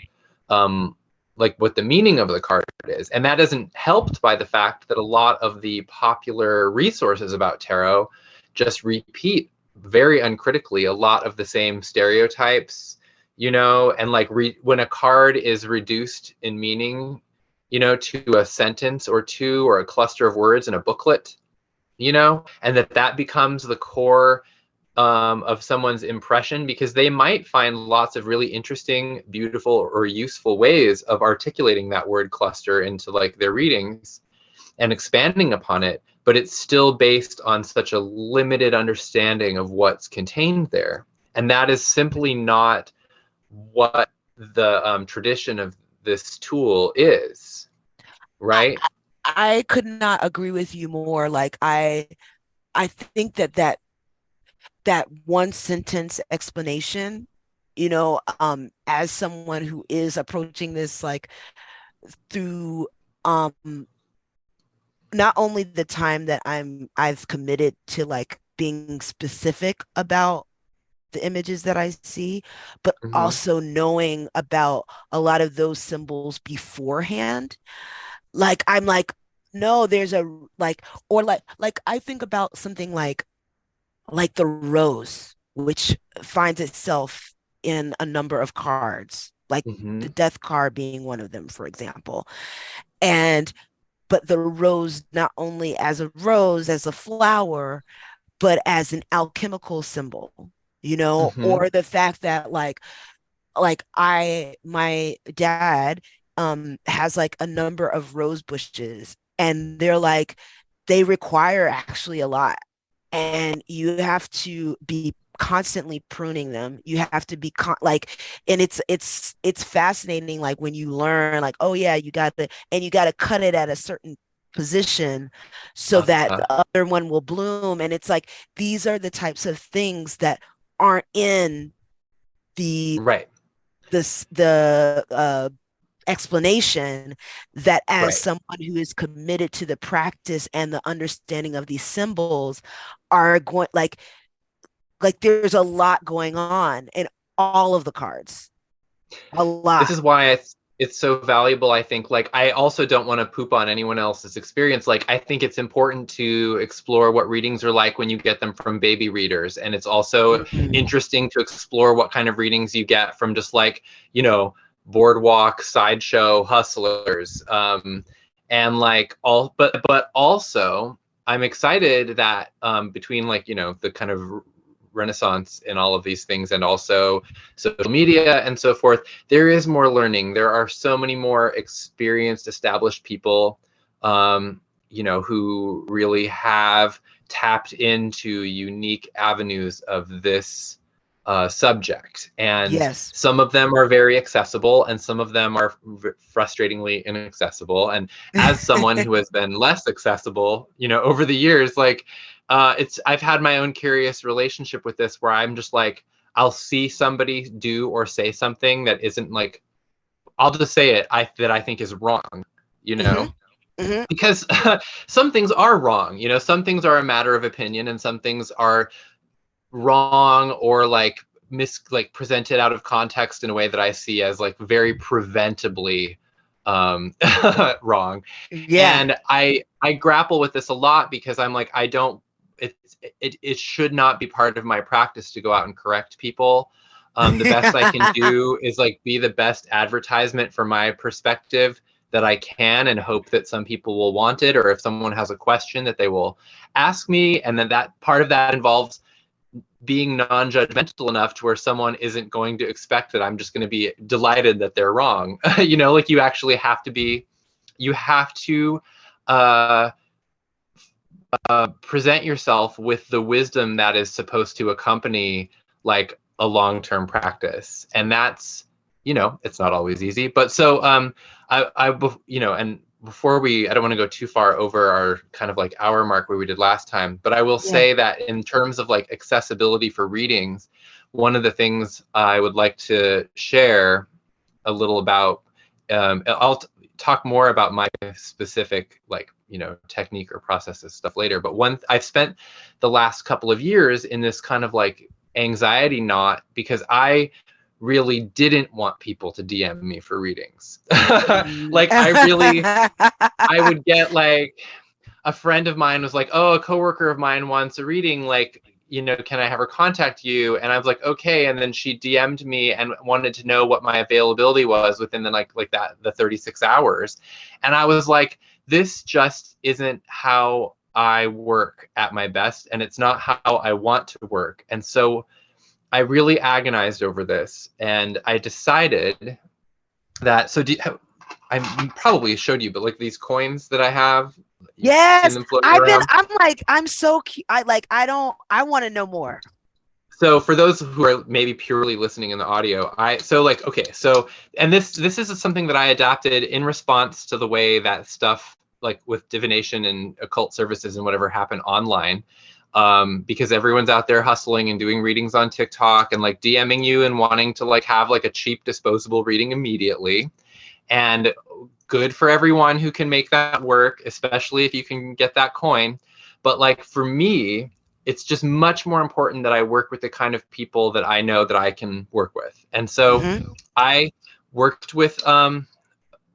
like what the meaning of the card is. And that isn't helped by the fact that a lot of the popular resources about tarot just repeat very uncritically a lot of the same stereotypes, and like when a card is reduced in meaning, to a sentence or two or a cluster of words in a booklet, and that becomes the core of someone's impression, because they might find lots of really interesting, beautiful, or useful ways of articulating that word cluster into like their readings and expanding upon it, but it's still based on such a limited understanding of what's contained there. And that is simply not what the tradition of this tool is, I, right? I could not agree with you more. Like I think that one sentence explanation, as someone who is approaching this like through um not only the time that I've committed to like being specific about the images that I see, but Mm-hmm. also knowing about a lot of those symbols beforehand. Like I'm like, no, there's a like, or like I think about something like the rose, which finds itself in a number of cards, like Mm-hmm. the death card being one of them, for example. And but the rose not only as a rose, as a flower, but as an alchemical symbol, Hmm. or the fact that like my dad has like a number of rose bushes, and they require actually a lot, and you have to be constantly pruning them. You have to be and it's fascinating, like when you learn, like, oh yeah, you got to cut it at a certain position so that Uh-huh. the other one will bloom. And it's like these are the types of things that aren't in the Right. the explanation, that as Right. someone who is committed to the practice and the understanding of these symbols are going like there's a lot going on in all of the cards. A This lot. is why it's so valuable. I think, like, I also don't want to poop on anyone else's experience. Like, I think it's important to explore what readings are like when you get them from baby readers, and it's also Mhm. interesting to explore what kind of readings you get from just like, boardwalk sideshow hustlers. And like all but also I'm excited that between, like, the kind of renaissance in all of these things, and also social media and so forth, there is more learning. There are so many more experienced, established people, who really have tapped into unique avenues of this subject. And Yes. some of them are very accessible, and some of them are frustratingly inaccessible. And as someone who has been less accessible, over the years, like, I've had my own curious relationship with this, where I'm just like, I'll see somebody do or say something that isn't like, I'll just say it, that I think is wrong, you Hmm. know, Hmm. because some things are wrong, some things are a matter of opinion, and some things are wrong, or like like presented out of context in a way that I see as like very preventably um wrong. Yeah. And I grapple with this a lot, because I'm like, I don't it should not be part of my practice to go out and correct people. The best I can do is like be the best advertisement for my perspective that I can, and hope that some people will want it, or if someone has a question, that they will ask me. And then that part of that involves being non-judgmental enough to where someone isn't going to expect that I'm just going to be delighted that they're wrong. Like, you actually have to be, you have to uh, present yourself with the wisdom that is supposed to accompany like a long-term practice. And that's, it's not always easy. But so and before I don't want to go too far over our kind of like hour mark where we did last time, but I will Yeah. say that in terms of like accessibility for readings, one of the things I would like to share a little about, I'll talk more about my specific, like, technique or processes stuff later. But I've spent the last couple of years in this kind of like anxiety knot, because I really didn't want people to DM me for readings. Mm. Like, I would get like, a friend of mine was like, oh, a coworker of mine wants a reading, like, can I have her contact you? And I was like, okay. And then she DM'd me and wanted to know what my availability was within the 36 hours. And I was like, this just isn't how I work at my best, and it's not how I want to work. And so I really agonized over this, and I decided that, I probably showed you, but like these coins that I have, you've seen Yes. them floating around. I'm so cute. I want to know more. So for those who are maybe purely listening in the audio, and this is something that I adapted in response to the way that stuff like with divination and occult services and whatever happened online, because everyone's out there hustling and doing readings on TikTok and like DMing you and wanting to like have like a cheap disposable reading immediately. And good for everyone who can make that work, especially if you can get that coin. But like for me, it's just much more important that I work with the kind of people that I know that I can work with. And so Hmm. I worked with a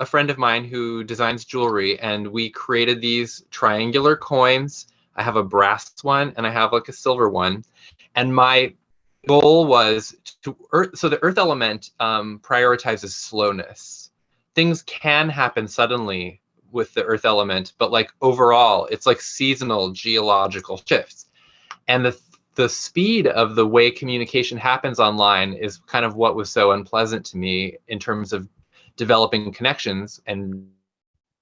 friend of mine who designs jewelry, and we created these triangular coins. I have a brass one and I have like a silver one. And my goal was so the earth element prioritizes slowness. Things can happen suddenly, with the earth element, but like overall it's like seasonal geological shifts. And the speed of the way communication happens online is kind of what was so unpleasant to me in terms of developing connections and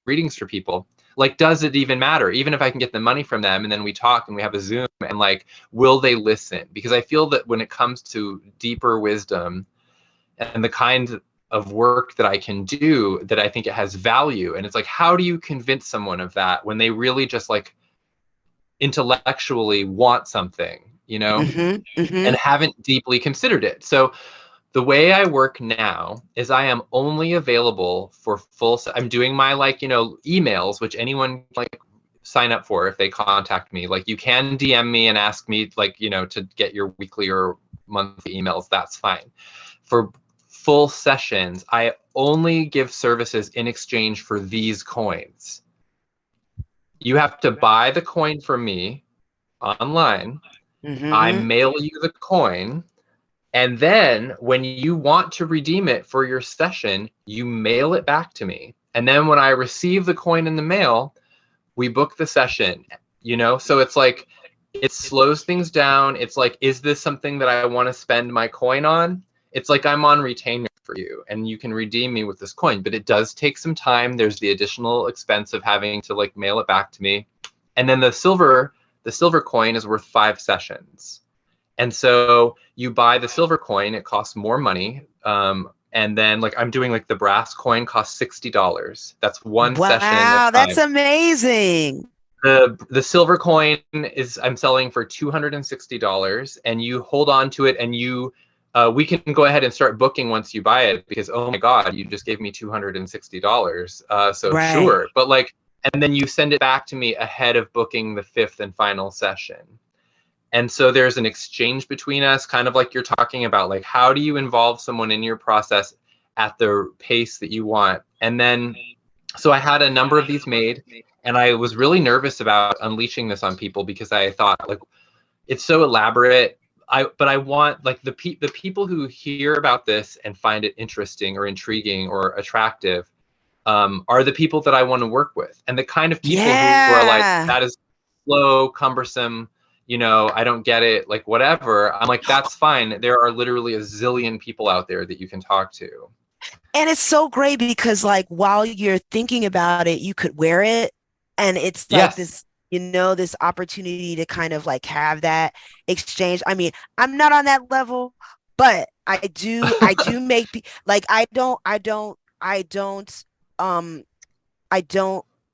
readings for people. Like, does it even matter? Even if I can get the money from them and then we talk and we have a Zoom, and like, will they listen? Because I feel that when it comes to deeper wisdom and the kind of work that I can do, that I think it has value. And it's like, how do you convince someone of that when they really just like intellectually want something, you know, and haven't deeply considered it? So the way I work now is I am only available for I'm doing my like, you know, emails, which anyone like sign up for if they contact me. Like you can DM me and ask me like, you know, to get your weekly or monthly emails. That's fine. For full sessions, I only give services in exchange for these coins. You have to buy the coin from me online. I mail you the coin. And then when you want to redeem it for your session, you mail it back to me. And then when I receive the coin in the mail, we book the session, you know? So it's like, it slows things down. It's like, is this something that I want to spend my coin on? It's like I'm on retainer for you and you can redeem me with this coin, but it does take some time. There's the additional expense of having to like mail it back to me. And then the silver coin is worth 5 sessions. And so you buy the silver coin, it costs more money. And then like I'm doing like the brass coin costs $60. That's one session at a time. Wow, that's amazing. The silver coin is I'm selling for $260, and you hold on to it, and you we can go ahead and start booking once you buy it, because oh my God, you just gave me $260. So Right. Sure, but like, and then you send it back to me ahead of booking the 5th and final session. And so there's an exchange between us, kind of like you're talking about, like how do you involve someone in your process at the pace that you want? And then, so I had a number of these made, and I was really nervous about unleashing this on people because I thought like, it's so elaborate. But I want like the people who hear about this and find it interesting or intriguing or attractive are the people that I want to work with, and the kind of people who are like, that is slow, cumbersome, you know, I don't get it, like whatever. I'm like, that's fine. There are literally a zillion people out there that you can talk to. And it's so great because like while you're thinking about it, you could wear it, and it's like this, you know, this opportunity to kind of like have that exchange. I mean, I'm not on that level, but I do make like I don't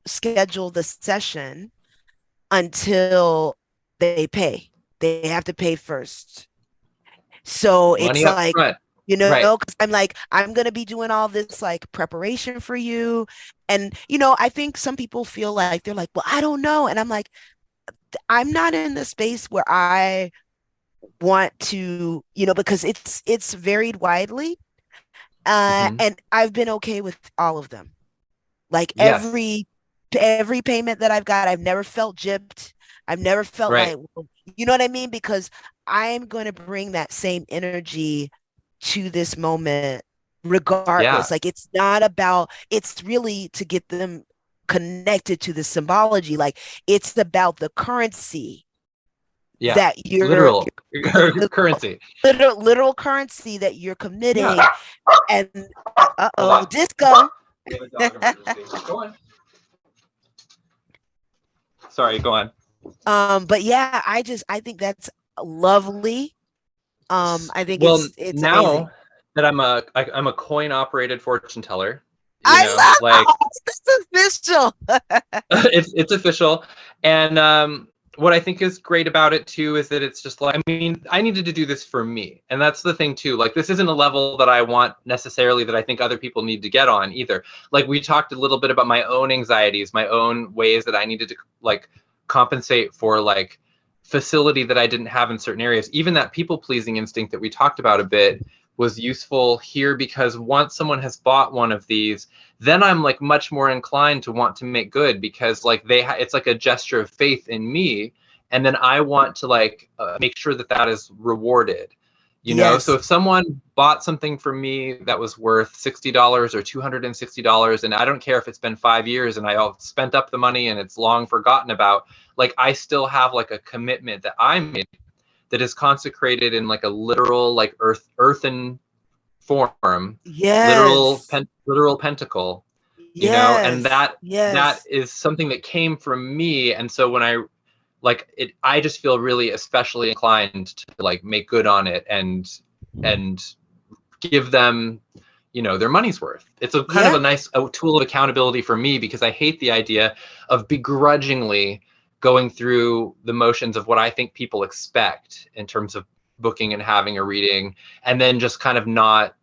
schedule the session until they pay. They have to pay first. So Money it's up like, front. you know, Right. because I'm like, I'm going to be doing all this like preparation for you. And, you know, I think some people feel like they're like, well, I don't know. And I'm like, I'm not in the space where I want to, you know, because it's varied widely. And I've been okay with all of them. Like every payment that I've got, I've never felt gypped. I've never felt like, you know what I mean? Because I'm going to bring that same energy to this moment regardless. Like it's not about, it's really to get them connected to the symbology. Like it's about the currency that you're literal currency, literal currency that you're committing. And disco. Go on. Sorry, go on. But yeah, I think that's lovely. I think it's now amazing. That I'm a coin operated fortune teller. I love like it's official. it's official. And what I think is great about it too is that it's just like, I mean, I needed to do this for me. And that's the thing too. Like this isn't a level that I want necessarily that I think other people need to get on either. Like we talked a little bit about my own anxieties, my own ways that I needed to like compensate for like facility that I didn't have in certain areas. Even that people pleasing instinct that we talked about a bit was useful here, because once someone has bought one of these, then I'm like much more inclined to want to make good, because like it's like a gesture of faith in me, and then I want to like make sure that that is rewarded. You know, so Yes. if someone bought something from me that was worth $60 or $260, and I don't care if it's been 5 years and I all spent up the money and it's long forgotten about, like I still have like a commitment that I made that is consecrated in like a literal like earthen form, Yes. literal pentacle, you know, and Yes. that Yes. is something that came from me. And so when I like it, I just feel really especially inclined to like make good on it and give them, you know, their money's worth. It's a kind of Yeah. a nice tool of accountability for me, because I hate the idea of begrudgingly going through the motions of what I think people expect in terms of booking and having a reading, and then just kind of not,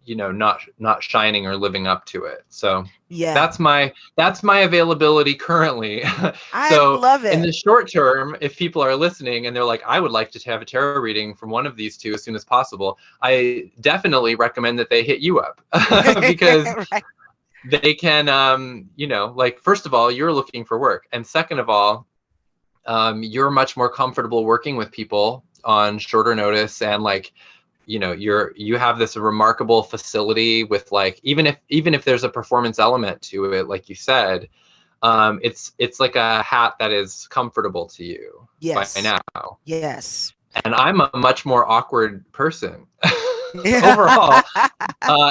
you know, not shining or living up to it. So Yeah. that's my availability currently. I So love in it. the short term, if people are listening and they're like, I would like to have a tarot reading from one of these two as soon as possible, I definitely recommend that they hit you up. Because Right. they can, you know, like, first of all, you're looking for work, and second of all, you're much more comfortable working with people on shorter notice, and like, you know, you have this remarkable facility with like, even if there's a performance element to it, like you said, it's like a hat that is comfortable to you by Yes. now. Yes. And I'm a much more awkward person Yeah. overall.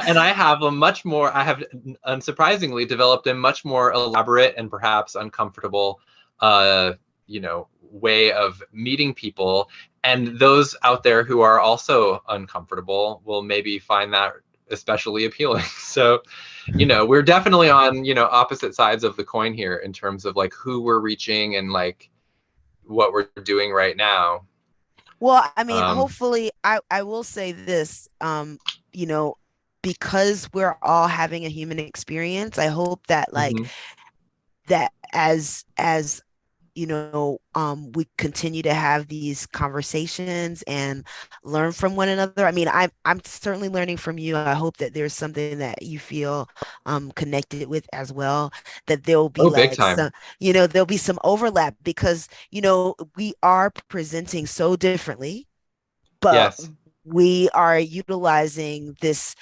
And I have unsurprisingly developed a much more elaborate and perhaps uncomfortable, uh, you know, way of meeting people. And those out there who are also uncomfortable will maybe find that especially appealing. So, you know, we're definitely on, you know, opposite sides of the coin here in terms of like who we're reaching and like what we're doing right now. Well, I mean, Um, hopefully, I will say this, you know, because we're all having a human experience, I hope that like mhm. that as we continue to have these conversations and learn from one another. I mean, I'm certainly learning from you. I hope that there's something that you feel connected with as well, that there'll be Oh, big like time. some, there'll be some overlap because, we are presenting so differently, but Yes. we are utilizing this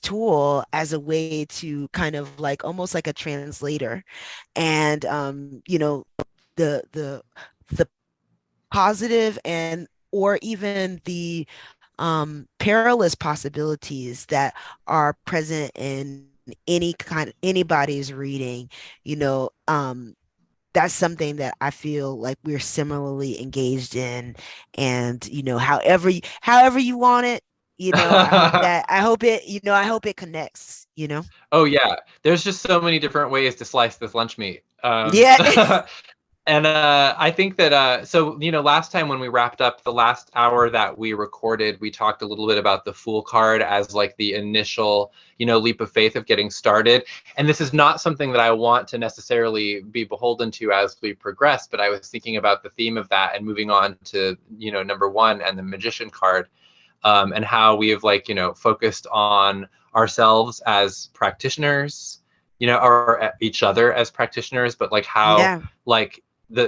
tool as a way to kind of like almost like a translator. And the the positive and or even the perilous possibilities that are present in anybody's reading, you know, that's something that I feel like we're similarly engaged in. And, however you want it, I hope it connects, Oh yeah, there's just so many different ways to slice this lunch meat. Yeah. And I think that so, you know, last time when we wrapped up the last hour that we recorded, we talked a little bit about the Fool card as like the initial, you know, leap of faith of getting started. And this is not something that I want to necessarily be beholden to as we progress, but I was thinking about the theme of that and moving on to, you know, number one and the Magician card, and how we have like, you know, focused on ourselves as practitioners, you know, or each other as practitioners, but like how Yeah. like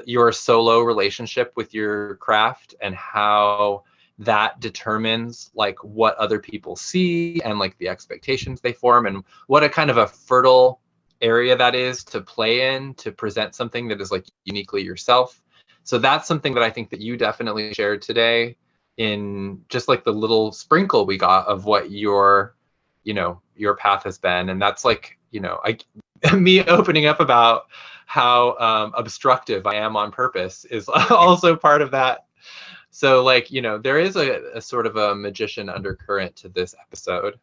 your solo relationship with your craft and how that determines like what other people see and like the expectations they form, and what a kind of a fertile area that is to play in to present something that is like uniquely yourself. So that's something that I think that you definitely shared today in just like the little sprinkle we got of what your, you know, your path has been. And that's like, you know, me opening up about how obstructive I am on purpose is also part of that. So like, you know, there is a sort of a magician undercurrent to this episode.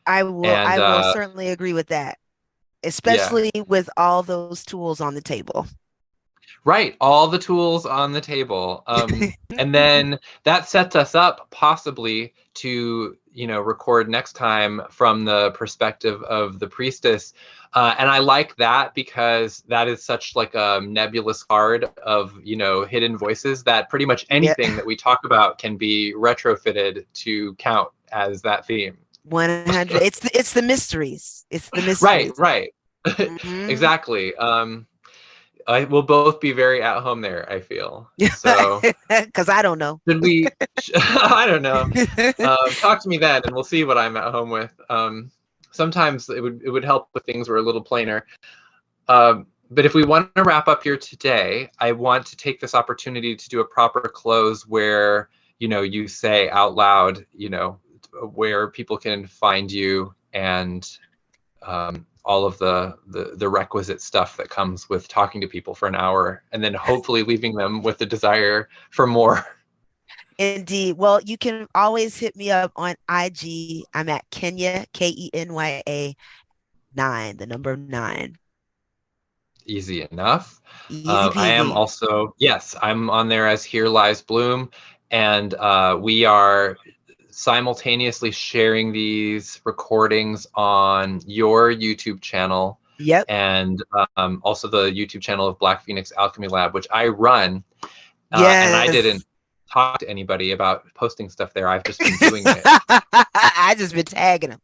And I will certainly agree with that, yeah. especially with all those tools on the table. Right, all the tools on the table. And then that sets us up possibly to, you know, record next time from the perspective of the priestess. And I like that because that is such like a nebulous card of, you know, hidden voices that pretty much Yeah. anything that we talk about can be retrofitted to count as that theme. 100. It's the mysteries. It's the Right, mysteries. right. Hmm. Exactly. I will both be very at home there, I feel. So Because I don't know. should we? I don't know. Talk to me then, and we'll see what I'm at home with. Sometimes it would help if things were a little plainer. But if we want to wrap up here today, I want to take this opportunity to do a proper close where you say out loud, where people can find you and all of the requisite stuff that comes with talking to people for an hour, and then hopefully leaving them with the desire for more. Indeed. Well, you can always hit me up on IG. I'm at Kenya, Kenya 9, the number 9. Easy enough. Easy I am peasy. also, yes, I'm on there as Here Lies Bloom, and we are simultaneously sharing these recordings on your YouTube channel Yep. and also the YouTube channel of Black Phoenix Alchemy Lab, which I run. And I didn't Yes. talk to anybody about posting stuff there. I've just been doing it. I just been tagging them.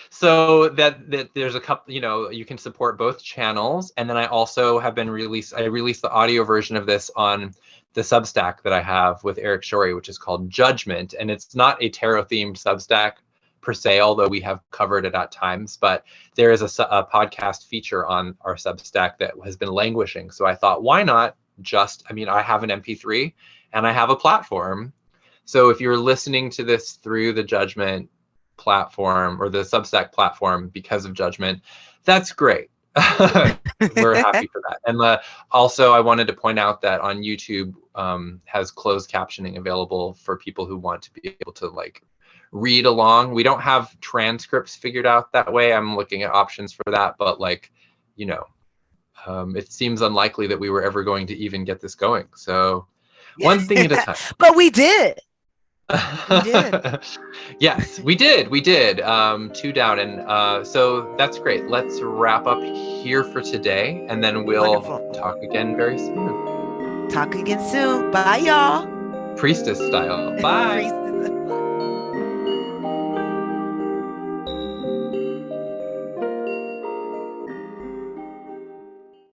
So that there's a couple, you can support both channels, and then I also have been released. I released the audio version of this on the Substack that I have with Eric Shorey, which is called Judgment, and it's not a tarot themed Substack per se, although we have covered it at times. But there is a podcast feature on our Substack that has been languishing. So I thought, why not I have an MP3 and I have a platform. So if you're listening to this through the Judgment platform or the Substack platform because of Judgment, that's great. We're happy for that. And also I wanted to point out that on YouTube has closed captioning available for people who want to be able to read along. We don't have transcripts figured out that way. I'm looking at options for that, but it seems unlikely that we were ever going to even get this going. So one thing at a time. But we did. We did. Yes, we did. 2 down. And so that's great. Let's wrap up here for today, and then we'll Wonderful. talk again very soon. Talk again soon. Bye, y'all. Priestess style. Bye. Priestess.